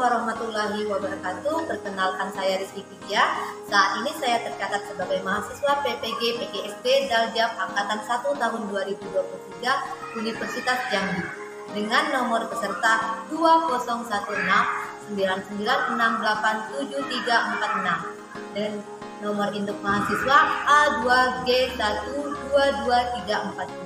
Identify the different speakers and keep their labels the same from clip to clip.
Speaker 1: warahmatullahi wabarakatuh. Perkenalkan, saya Rizky Vidya. Saat ini saya tercatat sebagai mahasiswa PPG PGSD Daljab Angkatan 1 tahun 2023 Universitas Jambi dengan nomor peserta 201699687346 dan nomor induk mahasiswa A2G1222347.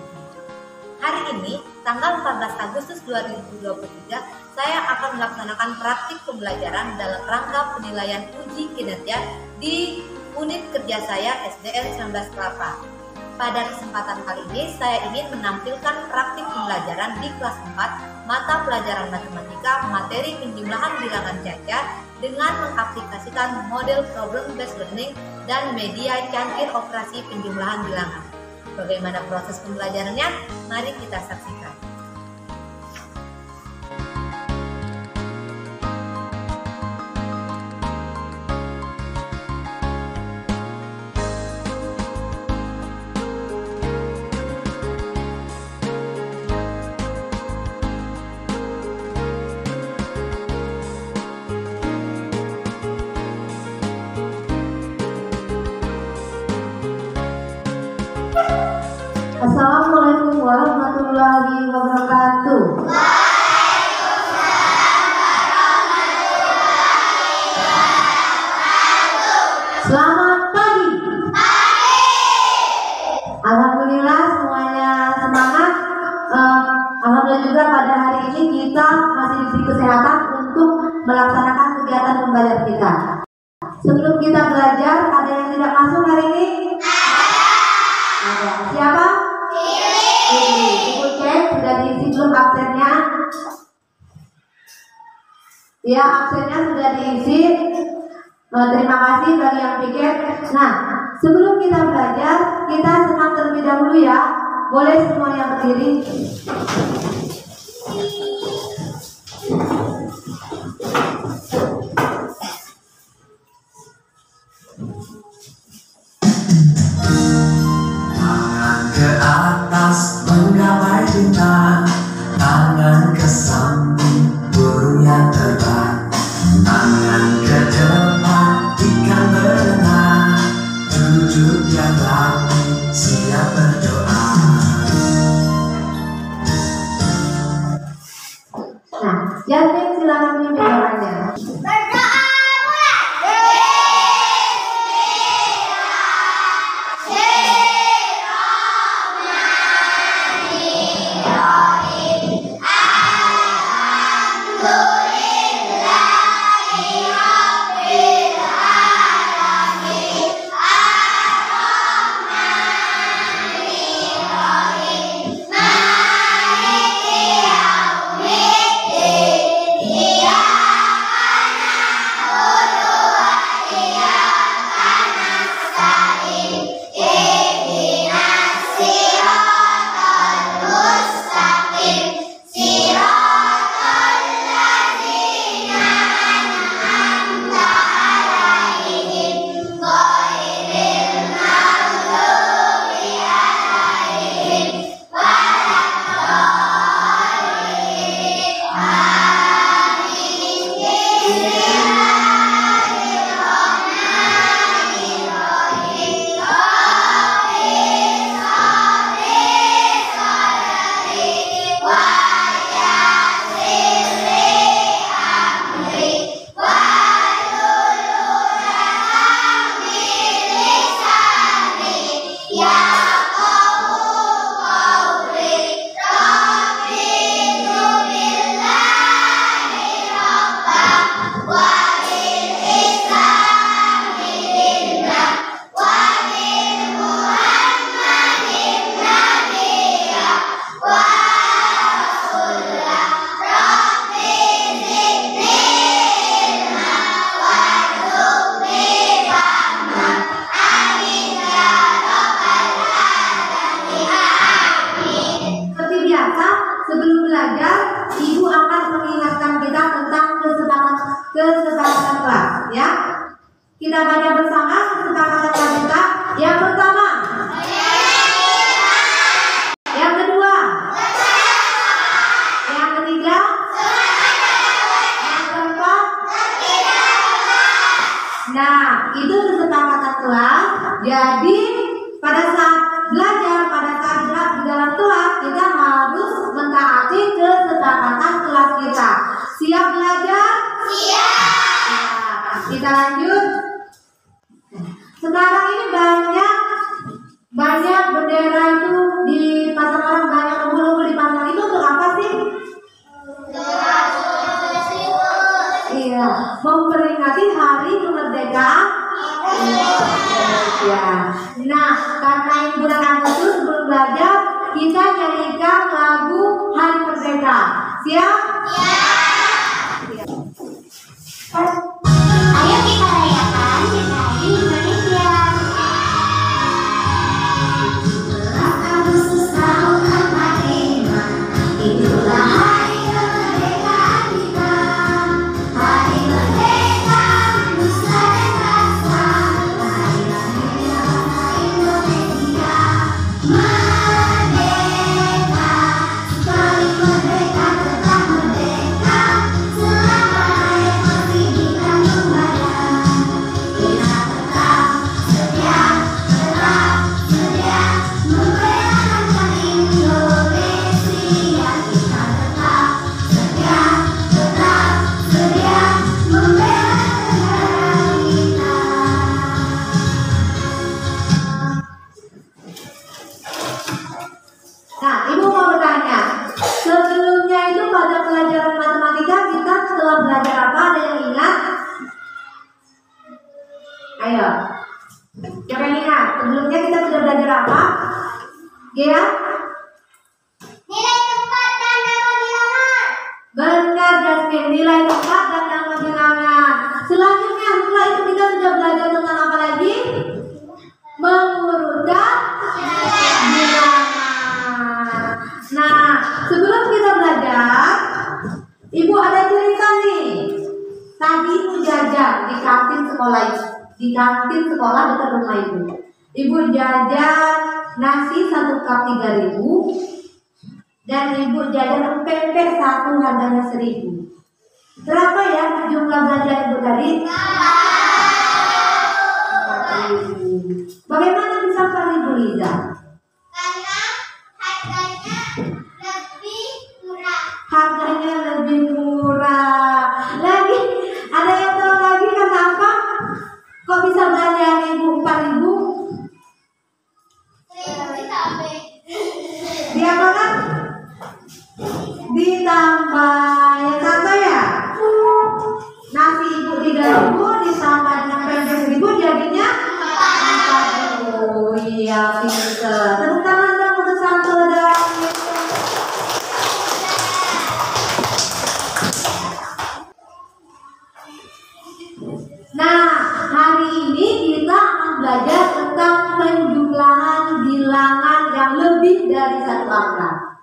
Speaker 1: Hari ini, tanggal 14 Agustus 2023, saya akan melaksanakan praktik pembelajaran dalam rangka penilaian uji kinerja di unit kerja saya SDN 19 Kelapa. Pada kesempatan kali ini, saya ingin menampilkan praktik pembelajaran di kelas 4 mata pelajaran matematika materi penjumlahan bilangan cacat dengan mengaplikasikan model problem based learning dan media cangkir operasi penjumlahan bilangan. Bagaimana proses pembelajarannya? Mari kita saksikan.
Speaker 2: Assalamualaikum warahmatullahi wabarakatuh. Selamat pagi. Alhamdulillah semuanya semangat. Alhamdulillah juga pada hari ini kita masih diberi kesehatan untuk melaksanakan kegiatan pembelajaran kita. Sebelum kita belajar, ada yang tidak masuk hari ini? Ada. Siapa? Ibu cek sudah diisi belum absennya? Ya, absennya sudah diisi. Terima kasih bagi yang pikir. Nah, sebelum kita belajar, kita senam terlebih dahulu ya. Boleh semuanya berdiri.
Speaker 3: Menggapai bintang, tangan ke samping, burung yang terbang, tangan ke depan, ikan berenang, duduk yang rapi, siap berdoa.
Speaker 2: Nah, Jasmine silakan pimpin doanya. Kesepakatan kelas ya. Kita baca bersama kesepakatan kelas kita. Yang pertama, yang kedua, yang ketiga, yang keempat, Nah, itu kesepakatan kelas. Jadi pada saat belajar, pada saat di dalam kelas, kita harus mentaati kesepakatan kelas kita. Siap belajar? Siap. Kita lanjut. Sekarang ini banyak bendera itu dipasang, orang banyak logo-logo dipasang. Itu untuk apa sih? Iya, memperingati hari kemerdekaan Indonesia. Nah, karena ini bulan Agustus sebelum belajar, kita nyanyikan lagu Hari Merdeka. Siap?
Speaker 4: Ayo kita rayakan Hari Indonesia. Agustus tahun 45, itulah hari kemerdekaan kita. Hari merdeka, nusa dan bangsa. Hari lahirnya Indonesia. Merdeka, sekali merdeka tetap merdeka. Selama air masih di kandung badan, kita tetap setia membelakan Indonesia. Kita tetap setia membelakan negara kita.
Speaker 2: Nah, Ibu mau bertanya. Sebelumnya itu pada pelajaran matematika kita setelah belajar apa? Ada yang ingat? Ayo. Siapa yang ingat? Sebelumnya kita sudah belajar apa? Ya?
Speaker 4: Nilai tempat dan nama bilangan.
Speaker 2: Benar, Jasmine. Nilai tempat dan nama bilangan. Selanjutnya, setelah itu kita sudah belajar tentang apa lagi? Mengurutkan bilangan. Nah, sebelum kita belajar, Ibu ada cerita nih. Tadi Ibu jajan di kantin sekolah, dekat rumah Ibu. Ibu jajan nasi 1 cup 3.000 dan Ibu jajan pempek 1 harganya 1.000. Berapa ya jumlah belanja Ibu tadi? 4.000. Bagaimana bisa 4.000, Liza?
Speaker 4: Karena
Speaker 2: Harganya lebih murah. Lagi, ada yang tahu lagi karena apa? Kok bisa belanja Ibu 4.000? Dia mana? Ditambah yang satu ya? Nasi Ibu 3.000 ditambah dengan pempek 1.000 jadinya 4.000. Iya, pinter. Tepuk tangan dong untuk Santo dan Nah, hari ini kita akan belajar tentang penjumlahan bilangan yang lebih dari 1 angka.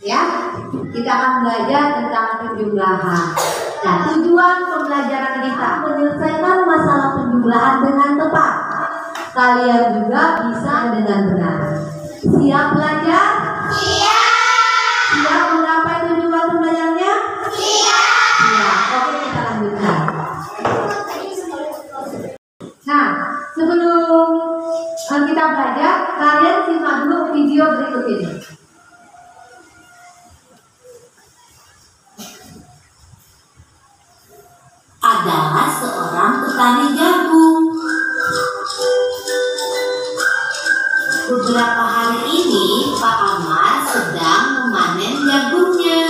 Speaker 2: Ya, kita akan belajar tentang penjumlahan. Nah, tujuan pembelajaran kita menyelesaikan masalah penjumlahan dengan tepat. Kalian juga bisa dengan benar. Siap belajar? Siap menggapai tujuan pembelajarannya? Siap. Oke, kita lanjutkan. Nah, sebelum kita belajar, kalian simak dulu video berikut ini.
Speaker 5: Adalah seorang petani jagung. Beberapa hari ini Pak Amar sedang memanen jagungnya.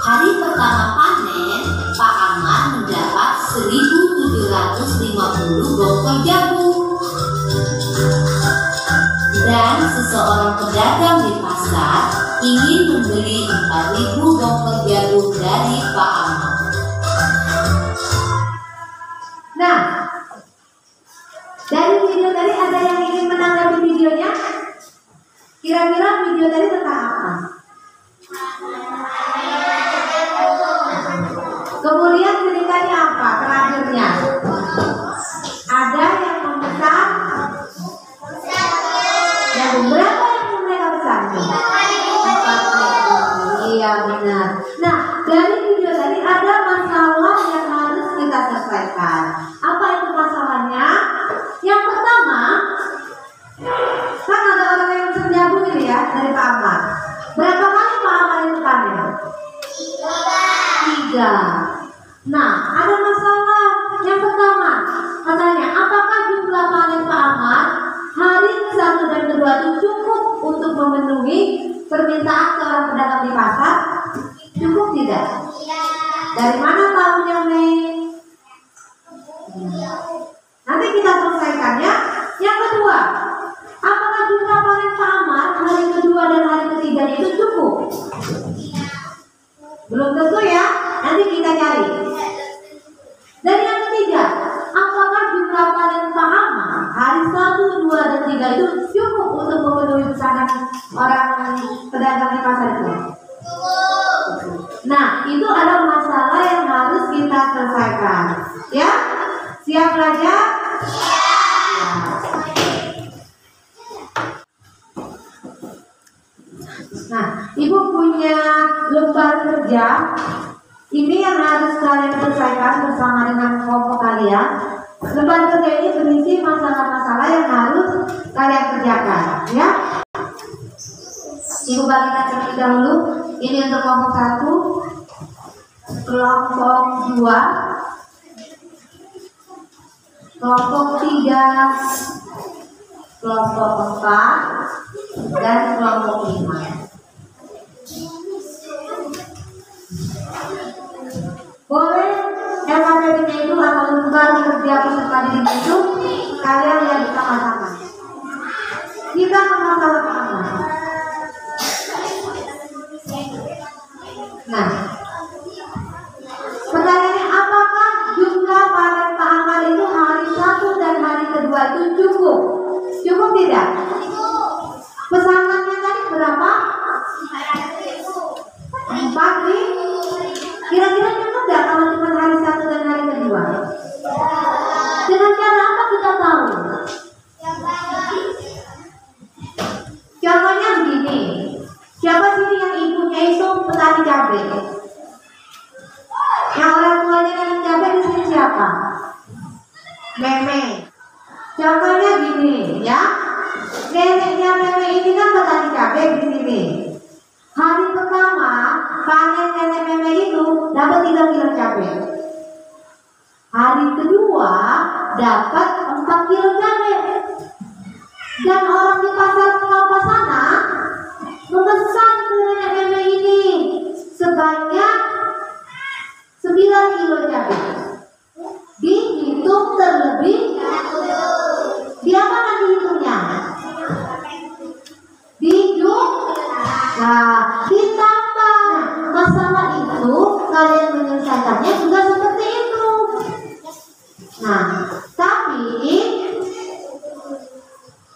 Speaker 5: Hari pertama panen, Pak Amar mendapat 1.750 bongkol jagung. Dan seseorang pedagang di pasar ingin membeli 4.000 bongkol jagung dari Pak Amar.
Speaker 2: Nah, dari video tadi ada yang ingin menanggapi videonya? Kira-kira video tadi tentang apa? Kemudian ceritanya apa? Terakhirnya ada yang memesan jagung. Berapa yang mereka pesan? 4.000. Iya, benar. Nah, dari video tadi ada masalah yang harus itu cukup untuk memenuhi pesanan orang pedagang di pasar itu? Nah, itu adalah masalah yang harus kita selesaikan. Ya? Siap belajar? Nah, Ibu punya lembar kerja. Ini yang harus kalian selesaikan bersama dengan kelompok kalian. Lembar kerja ini berisi masalah-masalah yang harus kalian kerjakan, ya. Ibu bagikan terlebih dahulu. Ini untuk kelompok 1, kelompok 2, kelompok 3, kelompok 4, dan kelompok 5. Boleh LKPD itu atau lembar kerja peserta didik itu kalian lihat bersama-sama. Kita masalah apa? Nah, pertanyaannya, apakah jumlah panen Pak Amal itu hari 1 dan hari kedua itu cukup? Cukup tidak? Pesanannya tadi berapa? 4.000. Kira-kira cukup nggak kalau cuma hari 1 dan hari kedua? Dengan cara apa kita tahu? Contohnya begini. Siapa sini yang ibunya itu petani cabai? Yang orang tuanya nanam cabai di sini siapa? Meme. Contohnya gini, ya. Neneknya Meme ini kan petani cabai di sini. Hari pertama panen nenek Meme itu dapat 3 kilo cabai. Hari kedua dapat 4 kilo cabai. Dan orang di pasar kelapa sana memesan ke nenek Meme ini sebanyak 9 kilo cabai. Dihitung terlebih, dia mana dihitungnya? Dihitung. Nah, ditambah masalah itu kalian menyelesaikannya juga seperti itu. Nah, tapi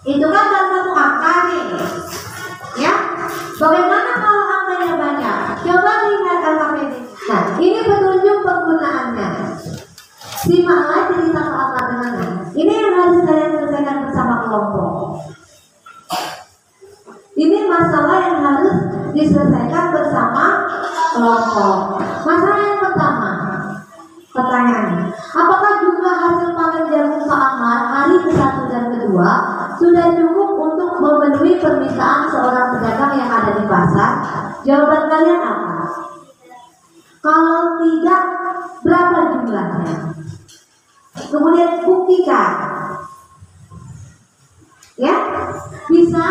Speaker 2: itu kan salah satu angka nih, ya. Bagaimana kalau angkanya banyak? Coba lihat LKPD. Nah, ini petunjuk penggunaannya. Simaklah cerita soal dengannya. Ini yang harus kalian selesaikan bersama kelompok. Ini masalah yang harus diselesaikan bersama kelompok. Masalah yang pertama, pertanyaannya, apakah jumlah hasil panen jagung Pak Amar hari ke-1 dan kedua sudah cukup untuk memenuhi permintaan seorang pedagang yang ada di pasar? Jawaban kalian apa? Kalau tidak, berapa jumlahnya? Kemudian buktikan. Ya, bisa?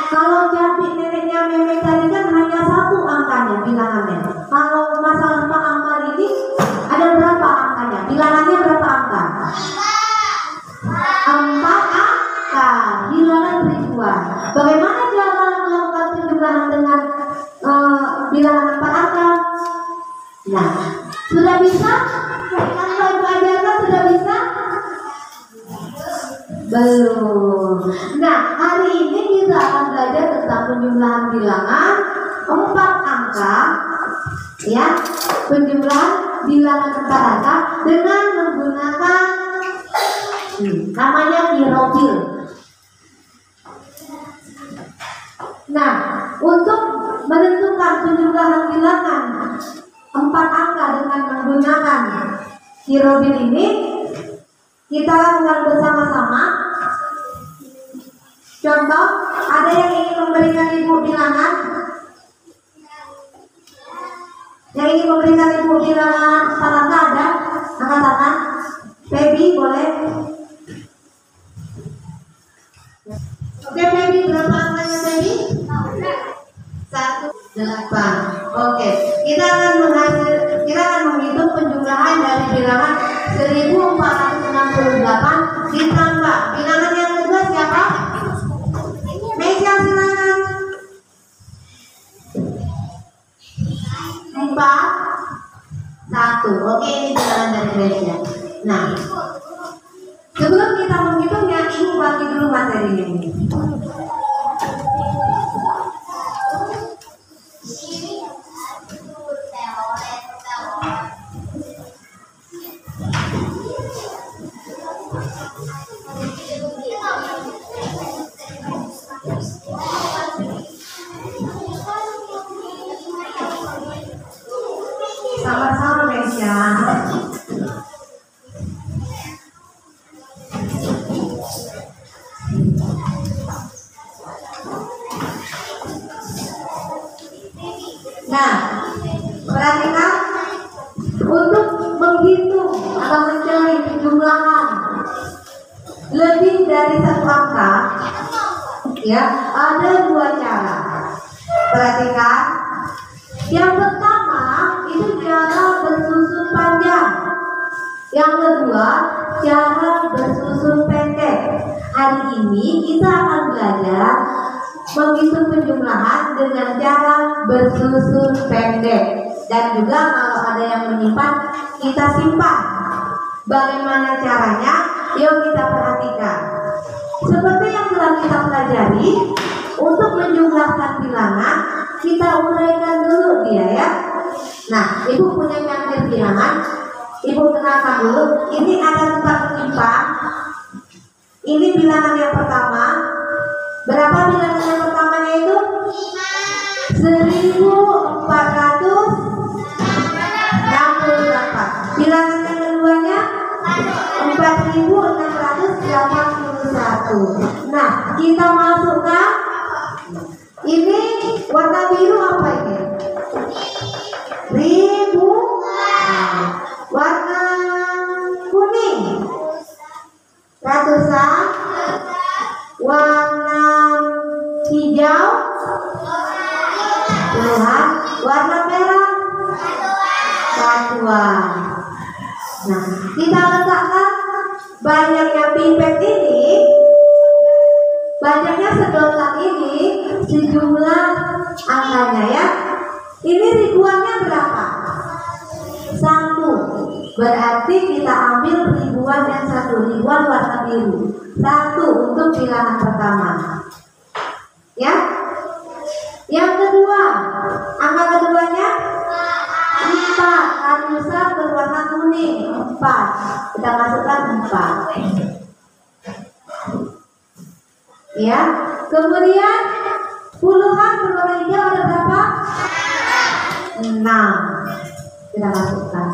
Speaker 2: Kalau cabai neneknya Meme tadi kan hanya 1 angkanya bilangannya. Kalau masalah Pak Amar ini ada berapa angkanya? Bilangannya berapa angka? 4 angka. Bilangan ribuan. Bagaimana cara melakukan penjumlahan dengan bilangan 4 angka? Nah, sudah bisa? Tanpa Ibu ajarkan sudah bisa? Belum. Nah, hari ini kita akan belajar tentang penjumlahan bilangan 4 angka, ya, penjumlahan bilangan 4 angka dengan menggunakan namanya kirobil. Nah, untuk menentukan penjumlahan bilangan 4 angka dengan menggunakan kirobil ini, kita lakukan bersama-sama. Contoh, ada yang ingin memberikan Ibu bilangan? Yang ingin memberikan Ibu bilangan salah ada? Angkat tangan. Baby boleh? Oke, Baby, berapa angkanya Baby? 1,8. Oke, kita akan menghitung penjumlahan dari bilangan 1468 ditambah bilangan yang kedua siapa? Meja silakan. 4, 1. Oke, ini bilangan dari Meja. Nah, sebelum kita menghitungnya, Ibu dulu materinya ini. Sama-sama Mesya. Nah, perhatikan untuk menghitung atau mencari jumlahan lebih dari satu angka, ya ada dua cara. Perhatikan, yang pertama itu cara bersusun panjang, yang kedua cara bersusun pendek. Hari ini kita akan belajar menghitung penjumlahan dengan cara bersusun pendek, dan juga kalau ada yang menyimpan, kita simpan. Bagaimana caranya? Yuk kita perhatikan. Seperti yang telah kita pelajari, untuk menjumlahkan bilangan kita uraikan dulu dia ya. Nah, ibu punya cangkir bilangan, ibu kenalkan dulu. Ini ada tempat menyimpan. Ini bilangan yang pertama. Berapa bilangan yang pertamanya itu? 1468. Bilangan yang keduanya 4681. Nah, kita masukkan. Ini warna biru apa ini? Ribu. Warna kuning ratusan. Warna hijau puluhan. Warna merah satuan. Nah, kita letakkan banyaknya pipet ini, banyaknya sedotan ini, sejumlah angkanya ya. Ini ribuannya berapa? 1. Berarti kita ambil ribuan yang 1. Ribuan warna biru 1 untuk bilangan pertama. Ya. Yang kedua, angka keduanya 4. Ratusan berwarna kuning 4. Kita masukkan 4. Ya. Kemudian puluhan berwarna hijau ada berapa? 6. Kita masukkan.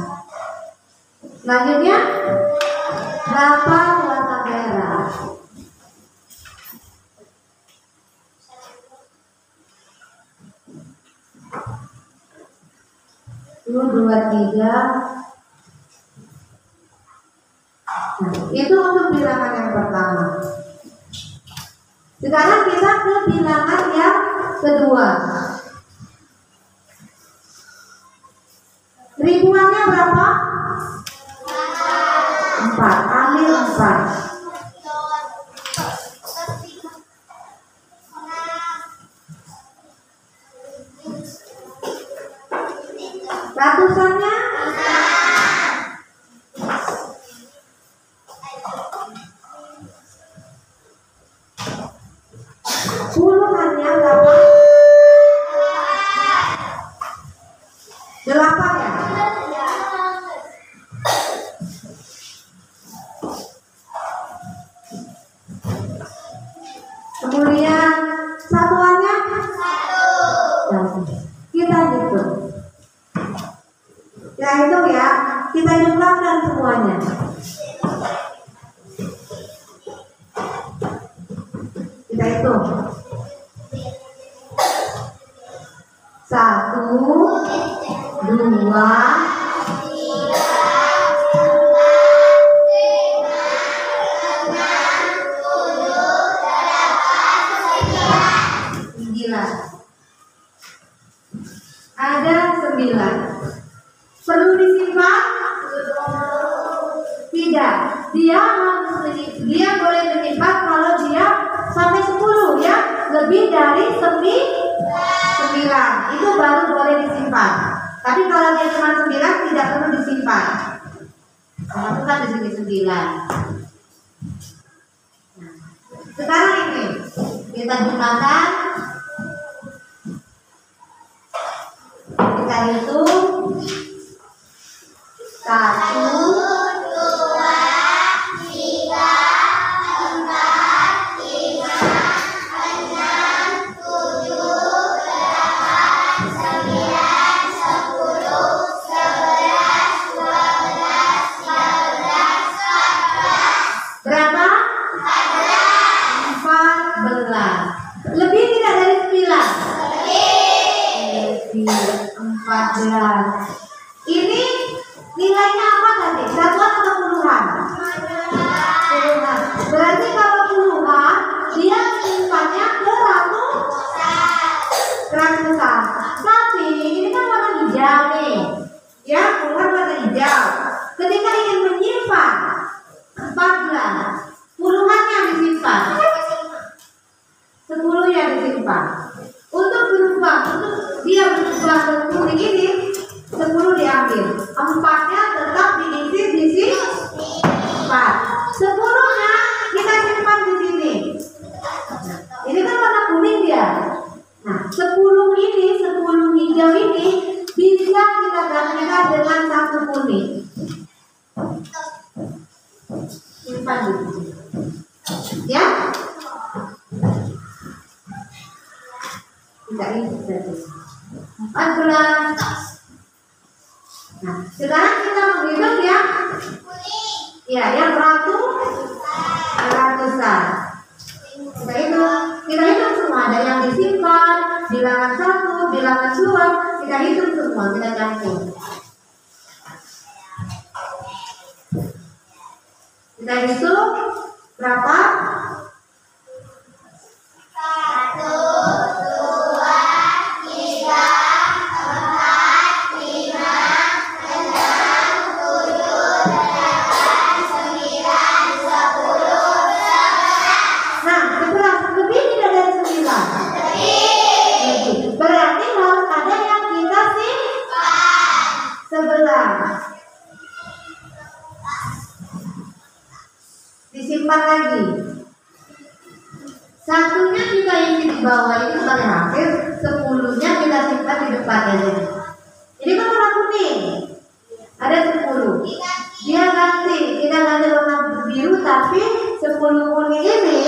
Speaker 2: Selanjutnya 8 warna merah. 1, 2, 3. Nah, itu untuk bilangan yang pertama. Sekarang kita ke bilangan yang kedua. Ribuannya berapa? 4. Ambil 4. Ratusannya? Puluhannya berapa? 8 ya? Kemudian satuannya? 1. Kita hitung. Kita hitung ya. Kita jumlahkan semuanya. Kita hitung. 1, 2, 9. Ada 9. Perlu disimpan? Tidak. Dia boleh menyimpan kalau dia sampai 10 ya. Lebih dari 9 itu baru boleh disimpan. Tapi kalau dia cuma 9 tidak perlu disimpan. Masukkan di sini 9. Sekarang ini kita gunakan, kita hitung 1, 14. Ini nilainya apa tadi? Satuan atau puluhan? Puluhan. Berarti kalau puluhan dia menyimpannya ke ratusan. Tapi ini kan warna hijau nih, ya, puluhan warna hijau. Ketika ingin menyimpan 14, puluhannya disimpan, 10 yang disimpan. Untuk dia berubah kuning ini 10 diambil, 4-nya tetap diisi di sini 4, 10-nya kita simpan di sini. Ini kan warna kuning dia. Nah, 10 ini, 10 hijau ini bisa kita gantikan dengan 1 kuning. Simpan di sini, ya. Tidak ini berarti 14. Nah, sekarang kita menghitung yang ratusan. Kita hitung semua, ada yang disimpan, bilangan 1, bilangan 2, kita hitung semua, kita campur. Kita hitung berapa? 11. Disimpan lagi. Satunya kita isi di bawah ini sebagai hasil, 10-nya kita simpan di depan aja. Ini kan warna kuning, ada 10. Dia ganti, kita ganti warna biru, tapi 10 kuning ini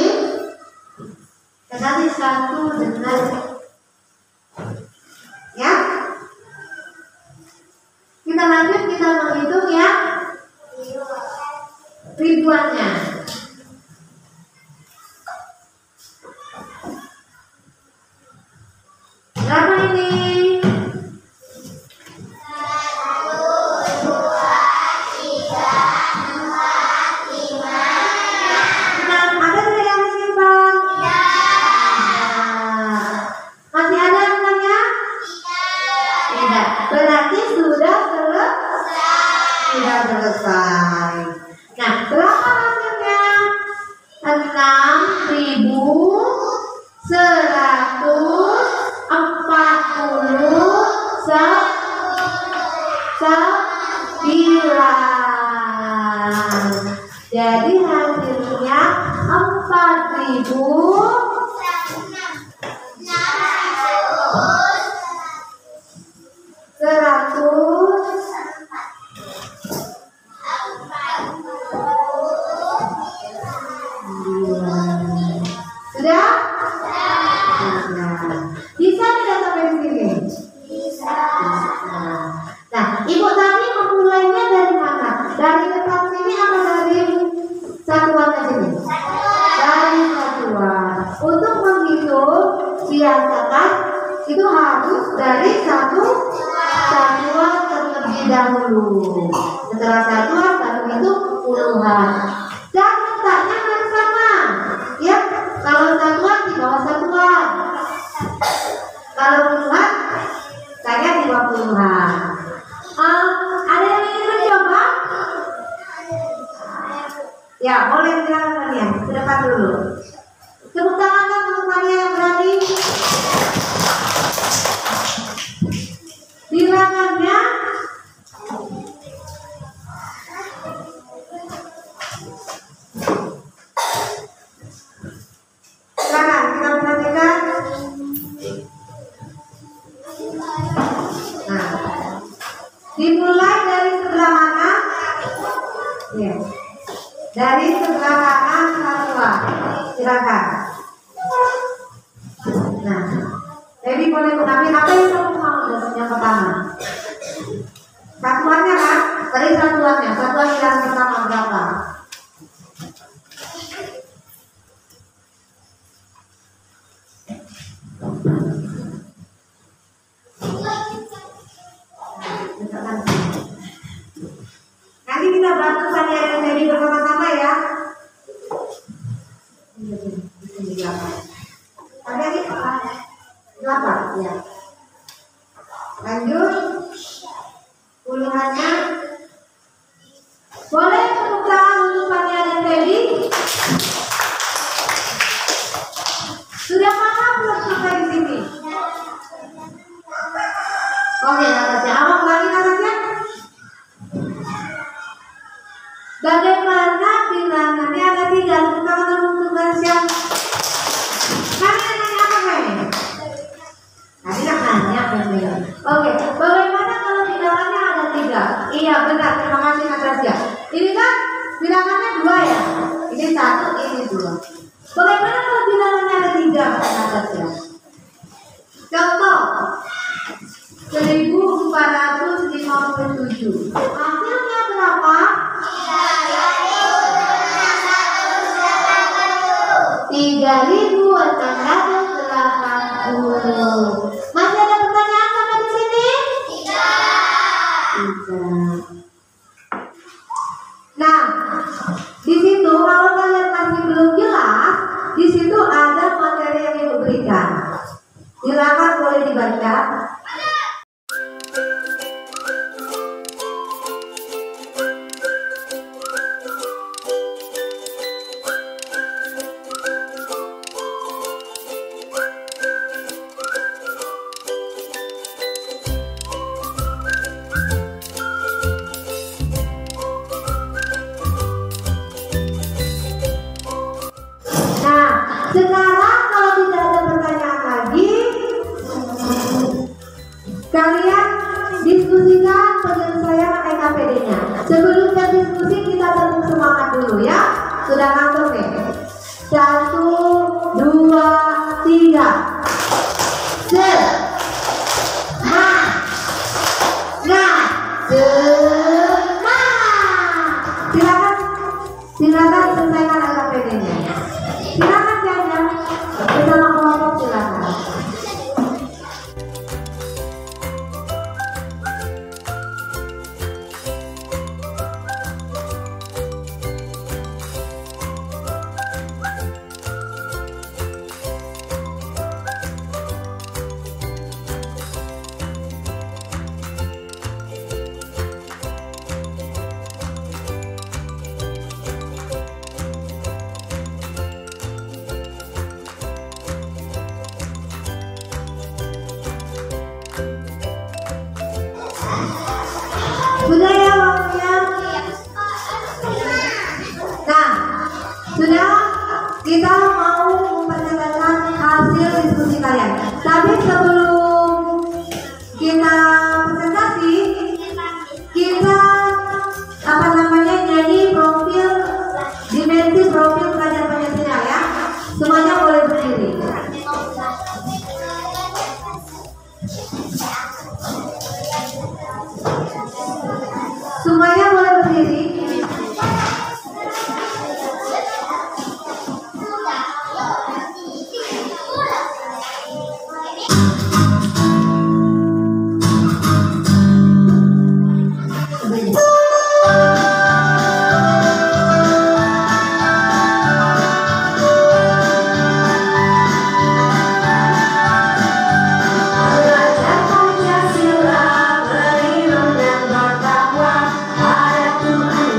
Speaker 2: kita ganti 1 dengan, ya. Kita lanjut, kita menghitung ya ribuannya. Berapa ini? 1, 2, 3, 4, 5, 6. Ada tidak yang disimpan? Masih ada namanya? Tidak. Berarti sudah selesai. Nah, berapa hasilnya? 6.149. Jadi hasilnya 4.100. Sudah? Bisa tidak sampai di sini? Bisa. Nah, Ibu tadi memulainya dari mana? Dari depan sini atau dari satuan ke sini? Dari satuan. Untuk menghitung, biasakan itu harus dari satuan terlebih dahulu. Setelah satuan, baru itu puluhan. Dan letaknya harus sama, ya. Kalau satuan di bawah satuan, kalau puluhan saya di bawah puluhan. Ada yang ingin mencoba? Ya, boleh silakan kalian ke depan dulu. Tepuk tangan dong untuk kalian yang berani. Bilangannya Iya. Dari sebelah kanan satuan, silakan. Nah, Dewi boleh mengambil apa yang kamu mau yang pertama. Satuannya kan? Dari satuan yang pertama berapa? Nanti kita bantu pelajaran Dewi bersama-sama ya. Ada di 8 ya. Lanjut. Puluhannya. Boleh tepuk tangan untuk pelajaran Dewi. Sudah paham belum sampai di sini? Oke, atasnya. Abang ulangi atasnya. Bagaimana bilangannya ada 3? Tepuk tangan untuk garis yang kalian nanya apa nih? Tadi nak nanya benar. Oke, bagaimana kalau bilangannya ada 3? Iya benar, terima kasih Natasha. Ini kan bilangannya 2 ya? Ini 1, ini 2. Bagaimana kalau bilangannya ada 3 Natasha? Contoh 1457. Hasilnya berapa? 3680. Masih ada pertanyaan sampai di sini? Tidak. Nah, di situ kalau kalian masih belum jelas, di situ ada materi yang diberikan. Silakan boleh dibaca. Sekarang kalau tidak ada pertanyaan lagi, kalian diskusikan penyelesaian EKPD-nya. Sebelum kita diskusi, kita tepuk semangat dulu ya. Sudah ngantuk nih? 1, 2, 3. Silakan selesaikan EKPD-nya. Silakan saja bersama kelompok, silakan. Sudah ya waktunya. Nah, sudah, kita mau memperkenalkan hasil diskusi kalian. Tapi sebelum kita presentasi, kita nyanyi profil, dimensi profil pelajar Pancasila ya. Semuanya boleh berdiri. Semuanya boleh berdiri. Belajar Pancasila, beriman dan bertakwa pada Tuhan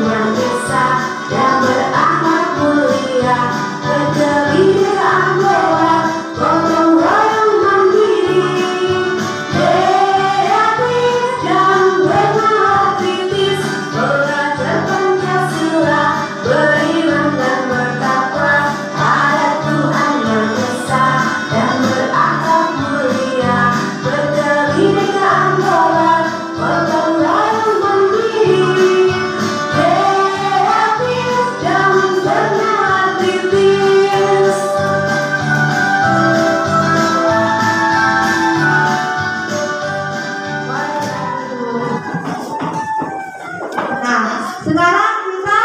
Speaker 2: Sekarang kita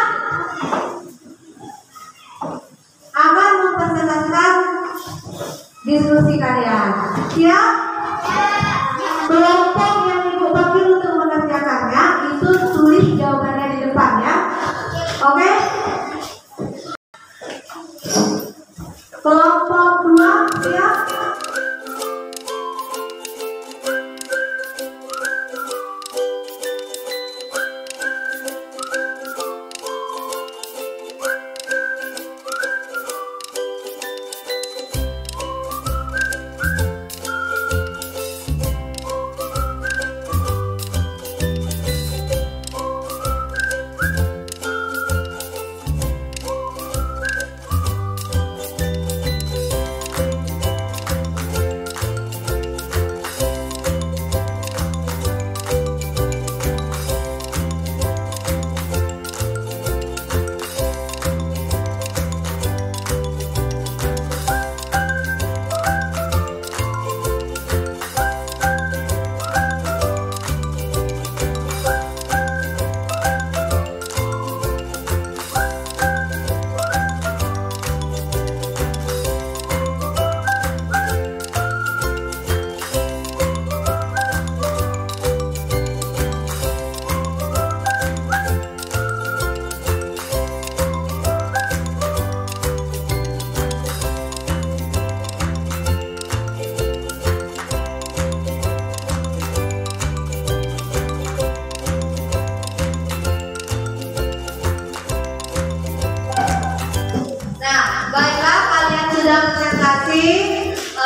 Speaker 2: akan mempresentasikan diskusi kalian. Siap? Kelompok yang Ibu bagi untuk mengerjakannya itu tulis jawabannya di depan ya. Oke? Kelompok 2 siap?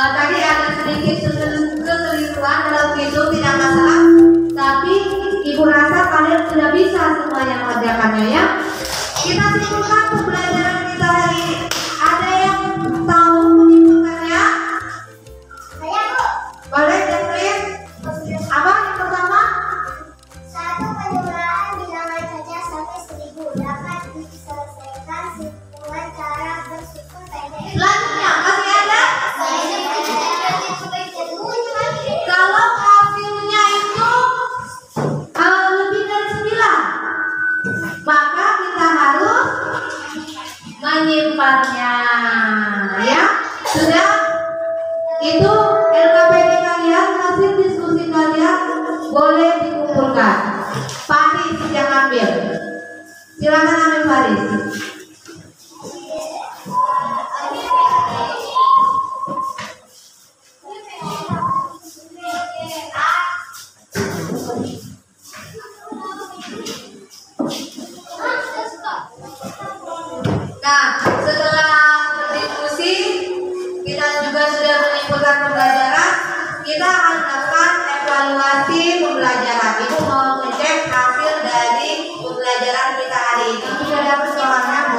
Speaker 2: Tadi ada sedikit kekeliruan dalam itu tidak masalah, tapi Ibu rasa kalian sudah bisa semuanya mengerjakannya ya. Kita simpulkan pembelajaran kita hari ini. Ada yang tahu menyimpulkannya?
Speaker 4: Saya Bu.
Speaker 2: Boleh Jeffrey? Apa yang pertama?
Speaker 4: Satu, penjumlahan bilangan saja sampai 1000 dapat diselesaikan dengan cara bersusun pendek.
Speaker 2: Selanjutnya masih ada? Kalau hasilnya itu lebih dari 9, maka kita harus menyimpannya ya. Sudah? Itu LKPD kalian, hasil diskusi kalian boleh dikumpulkan. Faris yang ambil. Silakan ambil Faris. Nah, setelah berdiskusi, kita juga sudah menyimpulkan pembelajaran. Kita akan melakukan evaluasi pembelajaran. Ibu mau ngecek hasil dari pembelajaran kita hari ini. Sudah ada persoalannya?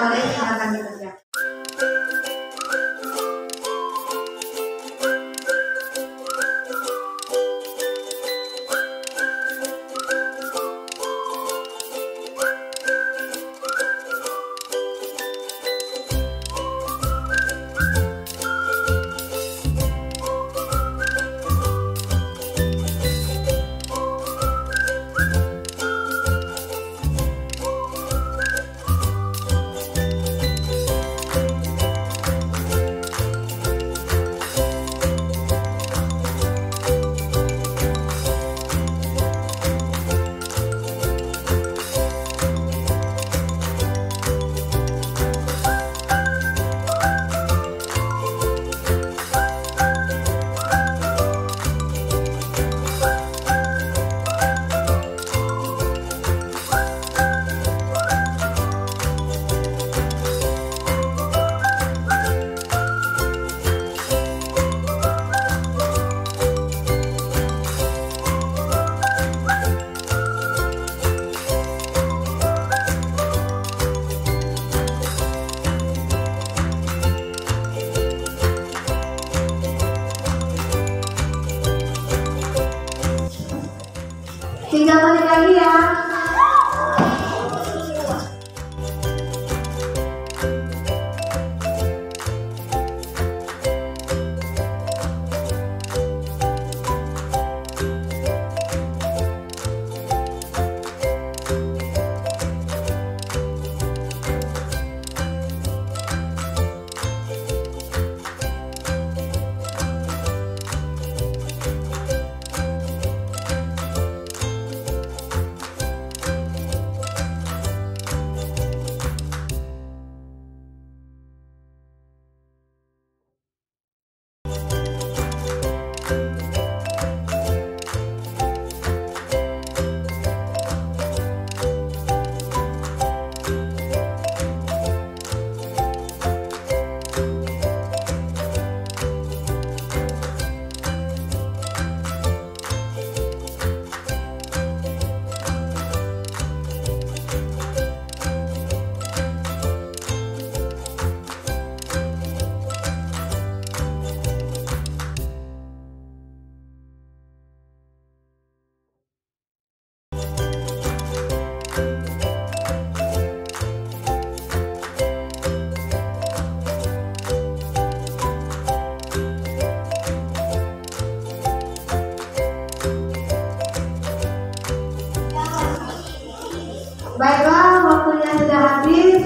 Speaker 2: Baiklah, waktunya sudah habis.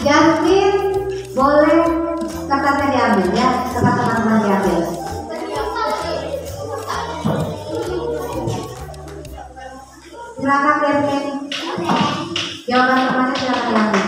Speaker 2: Jasmine, boleh kertasnya diambil ya, kertas teman-teman diambil. Silakan Jasmine. Jawaban temannya silakan diambil.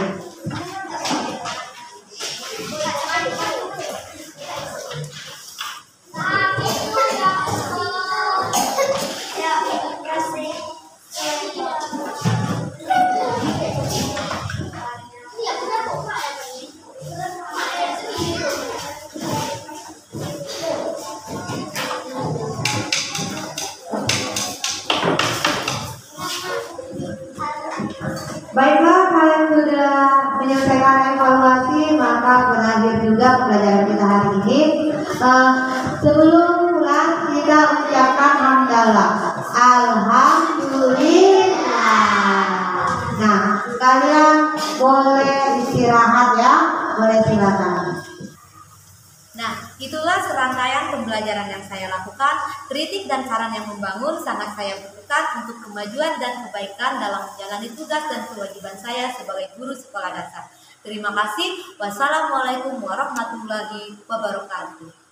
Speaker 2: Baiklah, kalian sudah menyelesaikan evaluasi, maka berakhir juga pembelajaran kita hari ini. Sebelum pulang, kita ucapkan hamdalah. Alhamdulillah. Nah, kalian boleh istirahat ya, boleh silakan.
Speaker 1: Nah, itulah serangkaian pembelajaran yang saya lakukan. Kritik dan saran yang membangun sangat saya butuhkan untuk kemajuan dan kebaikan dalam menjalani tugas dan kewajiban saya sebagai guru sekolah dasar. Terima kasih. Wassalamualaikum warahmatullahi wabarakatuh.